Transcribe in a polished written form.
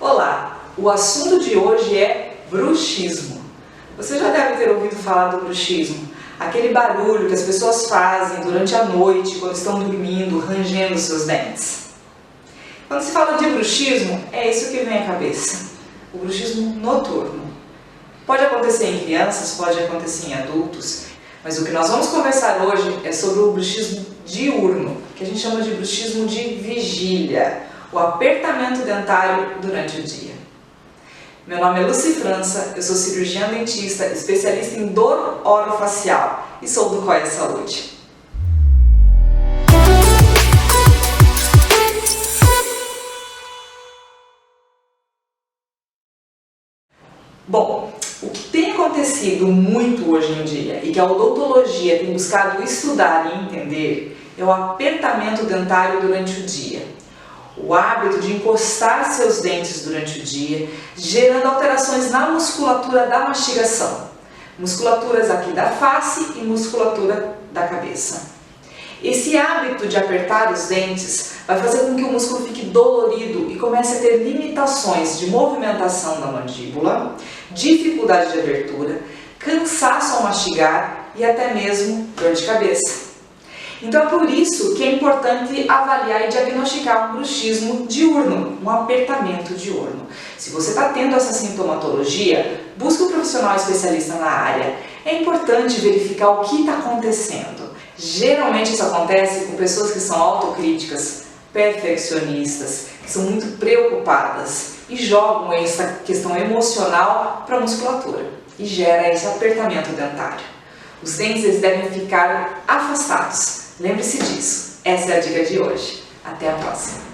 Olá, o assunto de hoje é bruxismo. Você já deve ter ouvido falar do bruxismo, aquele barulho que as pessoas fazem durante a noite quando estão dormindo, rangendo seus dentes. Quando se fala de bruxismo, é isso que vem à cabeça, o bruxismo noturno. Pode acontecer em crianças, pode acontecer em adultos, mas o que nós vamos conversar hoje é sobre o bruxismo diurno, que a gente chama de bruxismo de vigília, o apertamento dentário durante o dia. Meu nome é Lucy França, eu sou cirurgiã dentista, especialista em dor orofacial e sou do COIA Saúde. Bom, o que tem acontecido muito hoje em dia e que a odontologia tem buscado estudar e entender é o apertamento dentário durante o dia. O hábito de encostar seus dentes durante o dia, gerando alterações na musculatura da mastigação, musculaturas aqui da face e musculatura da cabeça. Esse hábito de apertar os dentes vai fazer com que o músculo fique dolorido e comece a ter limitações de movimentação da mandíbula, dificuldade de abertura, cansaço ao mastigar e até mesmo dor de cabeça. Então é por isso que é importante avaliar e diagnosticar um bruxismo diurno, um apertamento diurno. Se você está tendo essa sintomatologia, busque um profissional especialista na área. É importante verificar o que está acontecendo. Geralmente isso acontece com pessoas que são autocríticas, perfeccionistas, que são muito preocupadas e jogam essa questão emocional para a musculatura e gera esse apertamento dentário. Os dentes eles devem ficar afastados. Lembre-se disso. Essa é a dica de hoje. Até a próxima.